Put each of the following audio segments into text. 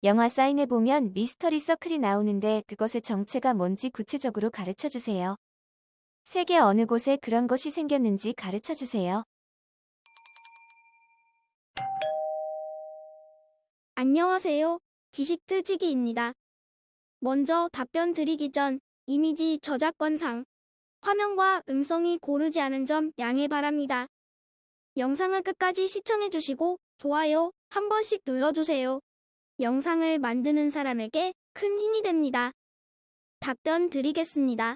영화 사인에 보면 미스터리 서클이 나오는데 그것의 정체가 뭔지 구체적으로 가르쳐 주세요. 세계 어느 곳에 그런 것이 생겼는지 가르쳐 주세요. 안녕하세요. 지식 틀지기입니다. 먼저 답변 드리기 전 이미지 저작권상 화면과 음성이 고르지 않은 점 양해 바랍니다. 영상을 끝까지 시청해주시고 좋아요 한 번씩 눌러주세요. 영상을 만드는 사람에게 큰 힘이 됩니다. 답변 드리겠습니다.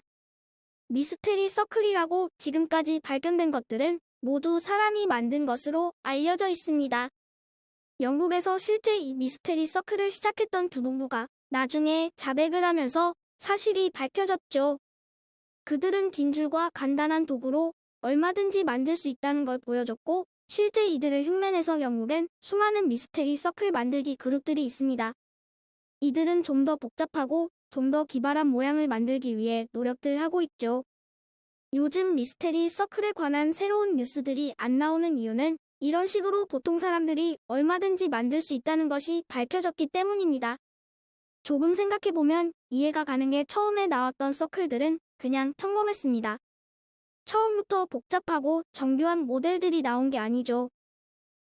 미스테리 서클이라고 지금까지 발견된 것들은 모두 사람이 만든 것으로 알려져 있습니다. 영국에서 실제 이 미스테리 서클을 시작했던 두 농부가 나중에 자백을 하면서 사실이 밝혀졌죠. 그들은 긴 줄과 간단한 도구로 얼마든지 만들 수 있다는 걸 보여줬고, 실제 이들을 흉내내서 영국엔 수많은 미스테리 서클 만들기 그룹들이 있습니다. 이들은 좀 더 복잡하고 좀 더 기발한 모양을 만들기 위해 노력들 하고 있죠. 요즘 미스테리 서클에 관한 새로운 뉴스들이 안 나오는 이유는 이런 식으로 보통 사람들이 얼마든지 만들 수 있다는 것이 밝혀졌기 때문입니다. 조금 생각해보면 이해가 가는 게 처음에 나왔던 서클들은 그냥 평범했습니다. 처음부터 복잡하고 정교한 모델들이 나온 게 아니죠.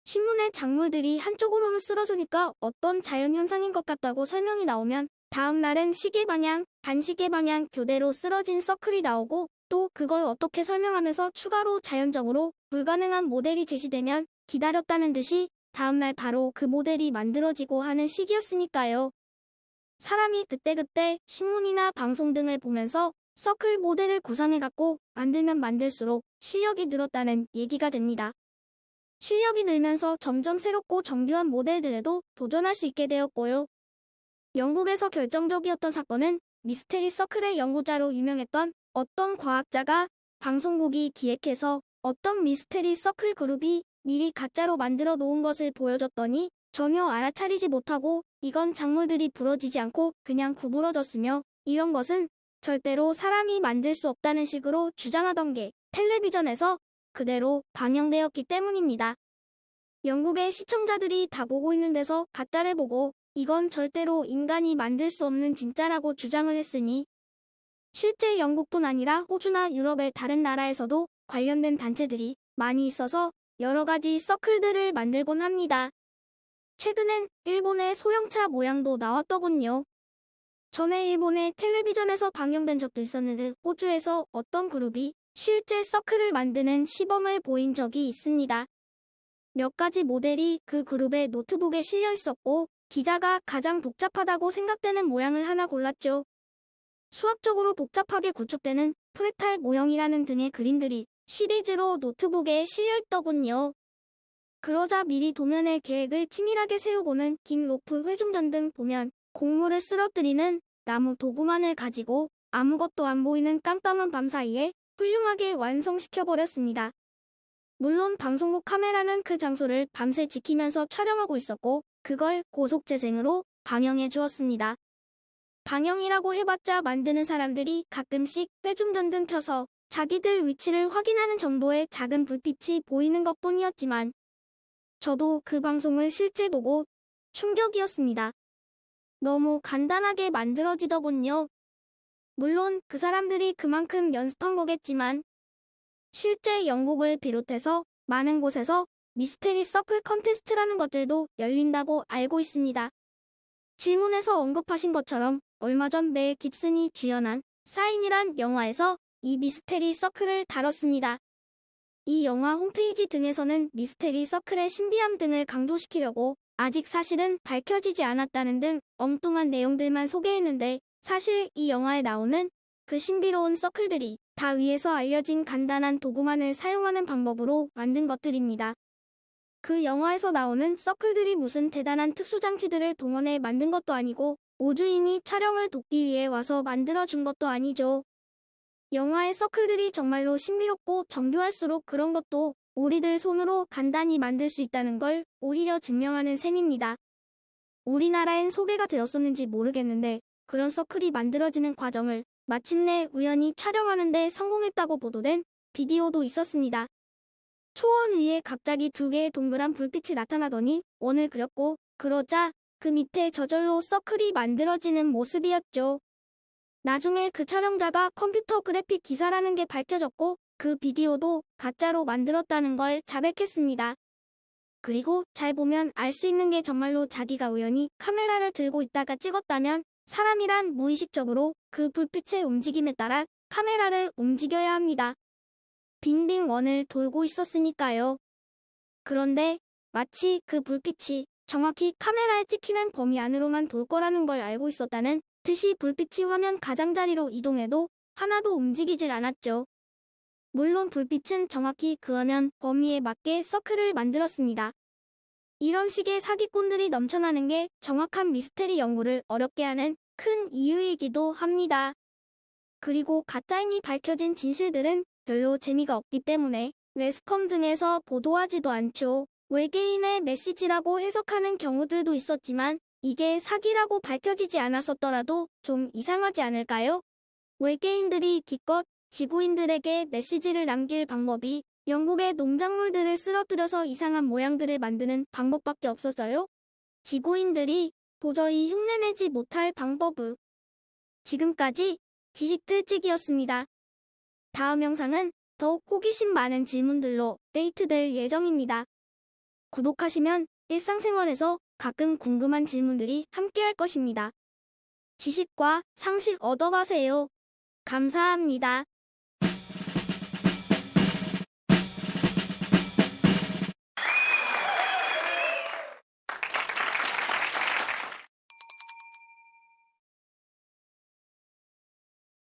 신문에 작물들이 한쪽으로는 쓰러지니까 어떤 자연현상인 것 같다고 설명이 나오면 다음 날은 시계 방향, 반시계 방향 교대로 쓰러진 서클이 나오고, 또 그걸 어떻게 설명하면서 추가로 자연적으로 불가능한 모델이 제시되면 기다렸다는 듯이 다음날 바로 그 모델이 만들어지고 하는 시기였으니까요. 사람이 그때그때 신문이나 방송 등을 보면서 서클 모델을 구상해갖고 만들면 만들수록 실력이 늘었다는 얘기가 됩니다. 실력이 늘면서 점점 새롭고 정교한 모델들에도 도전할 수 있게 되었고요. 영국에서 결정적이었던 사건은 미스테리 서클의 연구자로 유명했던 어떤 과학자가 방송국이 기획해서 어떤 미스테리 서클 그룹이 미리 가짜로 만들어 놓은 것을 보여줬더니 전혀 알아차리지 못하고 이건 작물들이 부러지지 않고 그냥 구부러졌으며 이런 것은 절대로 사람이 만들 수 없다는 식으로 주장하던 게 텔레비전에서 그대로 방영되었기 때문입니다. 영국의 시청자들이 다 보고 있는 데서 가짜를 보고 이건 절대로 인간이 만들 수 없는 진짜라고 주장을 했으니, 실제 영국뿐 아니라 호주나 유럽의 다른 나라에서도 관련된 단체들이 많이 있어서 여러 가지 서클들을 만들곤 합니다. 최근엔 일본의 소형차 모양도 나왔더군요. 전에 일본의 텔레비전에서 방영된 적도 있었는데 호주에서 어떤 그룹이 실제 서클을 만드는 시범을 보인 적이 있습니다. 몇 가지 모델이 그 그룹의 노트북에 실려 있었고, 기자가 가장 복잡하다고 생각되는 모양을 하나 골랐죠. 수학적으로 복잡하게 구축되는 프랙탈 모형이라는 등의 그림들이 시리즈로 노트북에 실려 있더군요. 그러자 미리 도면의 계획을 치밀하게 세우고는 긴 로프 회중전 등 보면 곡물을 쓰러뜨리는 나무 도구만을 가지고 아무것도 안 보이는 깜깜한 밤 사이에 훌륭하게 완성시켜버렸습니다. 물론 방송국 카메라는 그 장소를 밤새 지키면서 촬영하고 있었고, 그걸 고속 재생으로 방영해 주었습니다. 방영이라고 해봤자 만드는 사람들이 가끔씩 회중전등 켜서 자기들 위치를 확인하는 정도의 작은 불빛이 보이는 것뿐이었지만, 저도 그 방송을 실제 보고 충격이었습니다. 너무 간단하게 만들어지더군요. 물론 그 사람들이 그만큼 연습한 거겠지만, 실제 영국을 비롯해서 많은 곳에서 미스테리 서클 컨테스트라는 것들도 열린다고 알고 있습니다. 질문에서 언급하신 것처럼 얼마 전 멜 깁슨이 주연한 사인이란 영화에서 이 미스테리 서클을 다뤘습니다. 이 영화 홈페이지 등에서는 미스테리 서클의 신비함 등을 강조시키려고 아직 사실은 밝혀지지 않았다는 등 엉뚱한 내용들만 소개했는데, 사실 이 영화에 나오는 그 신비로운 서클들이 다 위에서 알려진 간단한 도구만을 사용하는 방법으로 만든 것들입니다. 그 영화에서 나오는 서클들이 무슨 대단한 특수장치들을 동원해 만든 것도 아니고 우주인이 촬영을 돕기 위해 와서 만들어준 것도 아니죠. 영화의 서클들이 정말로 신비롭고 정교할수록 그런 것도 우리들 손으로 간단히 만들 수 있다는 걸 오히려 증명하는 셈입니다. 우리나라엔 소개가 되었었는지 모르겠는데 그런 서클이 만들어지는 과정을 마침내 우연히 촬영하는데 성공했다고 보도된 비디오도 있었습니다. 초원 위에 갑자기 두 개의 동그란 불빛이 나타나더니 원을 그렸고, 그러자 그 밑에 저절로 서클이 만들어지는 모습이었죠. 나중에 그 촬영자가 컴퓨터 그래픽 기사라는 게 밝혀졌고 그 비디오도 가짜로 만들었다는 걸 자백했습니다. 그리고 잘 보면 알 수 있는 게 정말로 자기가 우연히 카메라를 들고 있다가 찍었다면 사람이란 무의식적으로 그 불빛의 움직임에 따라 카메라를 움직여야 합니다. 빙빙 원을 돌고 있었으니까요. 그런데 마치 그 불빛이 정확히 카메라에 찍히는 범위 안으로만 돌 거라는 걸 알고 있었다는 듯이 불빛이 화면 가장자리로 이동해도 하나도 움직이질 않았죠. 물론 불빛은 정확히 그 화면 범위에 맞게 서클을 만들었습니다. 이런 식의 사기꾼들이 넘쳐나는 게 정확한 미스테리 연구를 어렵게 하는 큰 이유이기도 합니다. 그리고 가짜임이 밝혀진 진실들은 별로 재미가 없기 때문에 매스컴 등에서 보도하지도 않죠. 외계인의 메시지라고 해석하는 경우들도 있었지만 이게 사기라고 밝혀지지 않았었더라도 좀 이상하지 않을까요? 외계인들이 기껏 지구인들에게 메시지를 남길 방법이 영국의 농작물들을 쓰러뜨려서 이상한 모양들을 만드는 방법밖에 없었어요. 지구인들이 도저히 흉내내지 못할 방법을. 지금까지 지식들찍이었습니다. 다음 영상은 더욱 호기심 많은 질문들로 업데이트될 예정입니다. 구독하시면 일상생활에서 가끔 궁금한 질문들이 함께할 것입니다. 지식과 상식 얻어가세요. 감사합니다.